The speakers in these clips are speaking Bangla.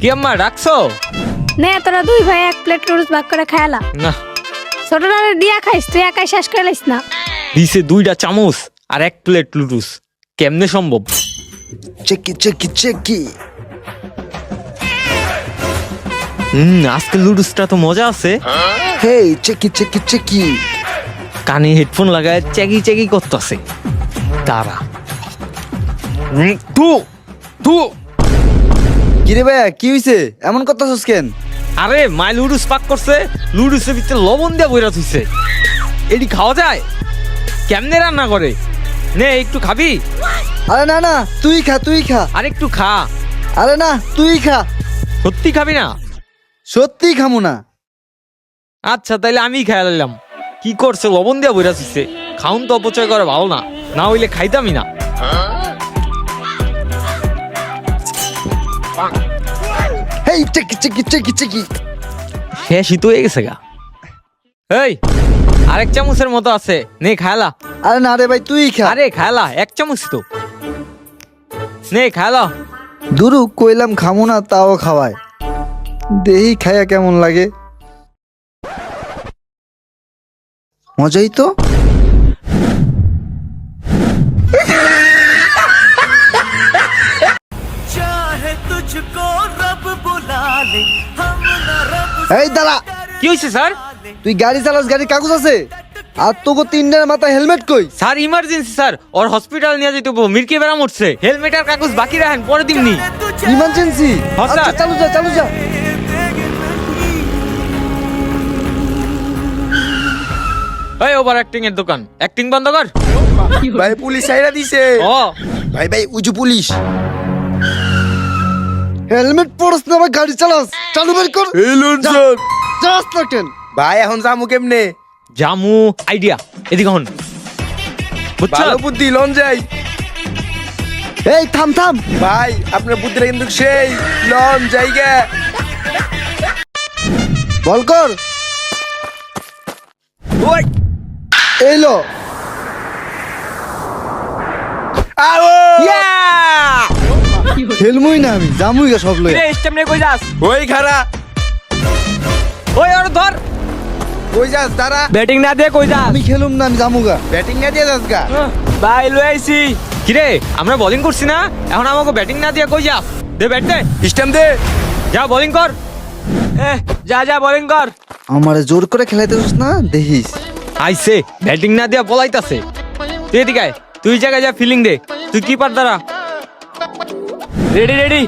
কি আম্মা ডাকছো? নে তোরা দুই ভাই এক প্লেট নুডলস ভাগ করে খাইলা। না ছোটরা দিয়া খাইস, তুই একাই শেষ করে লাইস না। দিছে 2টা চামচ আর 1 প্লেট লুডুস, কেমনে সম্ভব? চেকি আজকে লুডুসটা তো মজা আছে। হেই চেকি কানে হেডফোন লাগায় চেকি চেকি করতেছে। তারা তু কিরে ভাইয়া কি হইছে এমন করতেছস কেন? আরে মাই লুডুস পাক করছে, লুডুসের ভিতরে লবণ দিয়া বইরা থইছে। এটি খাওয়া যায়? কেমনে রান্না করে? নে একটু খাবি? আরে না না তুই খা। আর একটু খা। আরে না তুই খা। সত্যি খাবি না? সত্যি খামু না। আচ্ছা তাইলে আমি খাইয়া লাইলাম। কি করছে, লবণ দিয়া বইরা থইছে। খাউন তো অপচয় করে ভালো না, না হইলে খাইতামই না। হেই চেকি শেষই তো হয়ে গেছে গা। এই আরেক চামচের মতো আছে, নে খায়লা। আরে না রে ভাই তুই খা। আরে খায়লা, 1 চামচ তো, নে খায়লা। দুরু কইলাম খামু না তাও খাওয়ায়, দেহি খায়া কেমন লাগে। মজাই তো। এই দাঁড়া, কি হয়েছে স্যার? তুই গাড়ি চালাস, গাড়ির কাগজ আছে? আর তোকে 3টার মাথায় হেলমেট কই? স্যার ইমার্জেন্সি স্যার, ওর হসপিটাল নিয়ে যেতে হবো, মিরকে বেড়া মরছে। হেলমেট আর কাগজ বাকি রাখেন, পরে দিমনি। ইমার্জেন্সি? হ্যাঁ, স্যার। আচ্ছা চালু যা। এই ওভার অ্যাক্টিং এর দোকান, অ্যাক্টিং বন্ধ কর। ভাই পুলিশ আইরা দিছে। ও ভাই উজু পুলিশ। হেলমেট পরস না, আবার গাড়ি চালাস? চালু বের কর। এই লোন স্যার। চালাস না কেন? ভাই এখন যামু কেমনে? জামু আইডিয়া, এদিকে হন। বুঝছো? ভালো বুদ্ধি, লোন যাই। এই থাম। ভাই আপনার বুদ্ধিটা কিন্তু সেই, লোন জায়গা। বল কর। ওই এই লো। আও হেলমুই না আমি, জামুই গা সব লই। রে স্টেমনে কই যাস? ওই খারা ওই আর ধর। কই যাস দাঁড়া। ব্যাটিং না দিয়ে কই যাস? আমি খেলুম না, আমি জামুগা। ব্যাটিং না দিয়ে যাস গা। ভাই লই আইছি। কিরে আমরা বোলিং করছি না, এখন আমাকে ব্যাটিং না দিয়ে কই যাস? দে ব্যাট দে। স্টেম দে। যা বোলিং কর। যা বোলিং কর। আমারে জোর করে খেলাইতেছস না, দেখিস। আইছে ব্যাটিং না দিয়া পলাইতাছে। তুই এদিকে আয়, তুই জায়গায় যা ফিলিং দে। তুই কিপার দাঁড়া। রেডি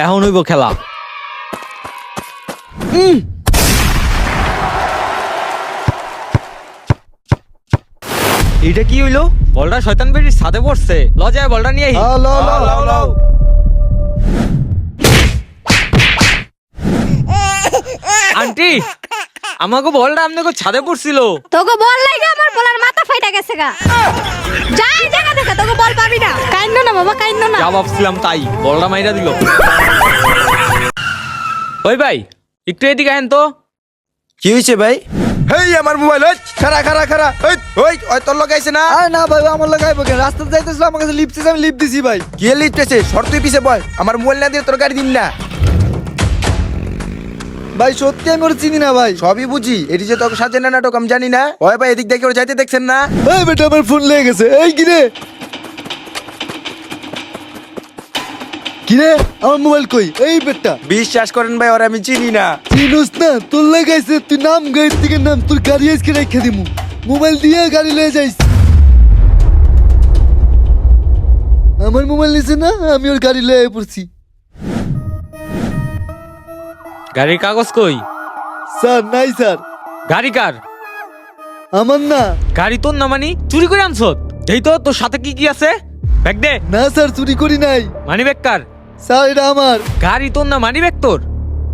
এখন হইব খেলা। এটা কি হইলো? বলটা শয়তান বেরির ছাদে পড়ছে। লজায় বলটা নিয়ে আই। লাও আন্টি আমাকে বলটা আপনাকে ছাদে পড়ছিল। তোকে বল লাগা আমার বলার মাথা ফাইটা গেছে গা। যা এই জায়গা থেকে, তোকে বল পাবি না। কাইন্নো না বাবা, কাইন্নো না। যা ভাবছিলাম তাই, বলটা মাইরা দিল। ওই ভাই একটু এদিকে আহেন তো। কি হইছে ভাই? হেই আমার মোবাইল। ওই খারা ওই তোর লাগাইছে না? আরে না ভাই, আমার লাগাইব কেন? রাস্তাতে যাইতেছিল, আমার কাছে লিফট আমি লিফট দিছি ভাই। কি লিখতেছে? শর্ত পিছে বল, আমার মোবাইল না দিয়ে তোর গাড়ি দিন না। ভাই সত্যি আমি ওর চিনি না ভাই। সবই বুঝি, এটি যে তোকে সাজে না নাটক আমি জানি না। ওই ভাই এদিক দেখে ওর যাইতে দেখছেন না? এই বেটা আমার ফোন লেগে গেছে। এই কিরে আমার মোবাইল কই? এই বেটা বিশ্বাস করেন ভাই, ওর আমি চিনি না। চিনোস না? তোর লাগাইছে, তুই নাম গাড়ির থেকে নাম, তোর গাড়ি আজকে রেখে দিমু। মোবাইল দিয়ে গাড়ি লয়ে যাইস। আমার মোবাইল নিছে না, আমি ওর গাড়ি লয়ে পড়ছি। গাড়ির কাগজ কই? স্যার নাই স্যার। গাড়ি কার? আমার না। গাড়ি তোর না? মানি চুরি করে আনছত? এই তো তোর সাথে কি আছে? ব্যাগ দে। না স্যার, চুরি করি নাই। মানি ব্যাগ কার? স্যার এটা আমার। গাড়ি তোর না, মানি ব্যাগ তোর।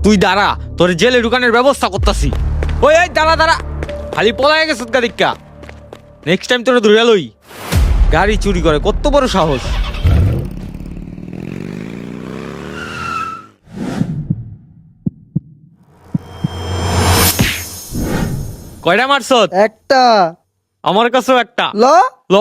তুই দাঁড়া, তোর জেলে ঢুকানোর ব্যবস্থা করতাছি। ওই দাঁড়া খালি পলায় গেছ গাড়িকা। নেক্সট টাইম তোরা ধরে লই। গাড়ি চুরি করে, কত বড় সাহস। কয়টা মারছত? একটা। আমার কাছেও একটা। ল ল।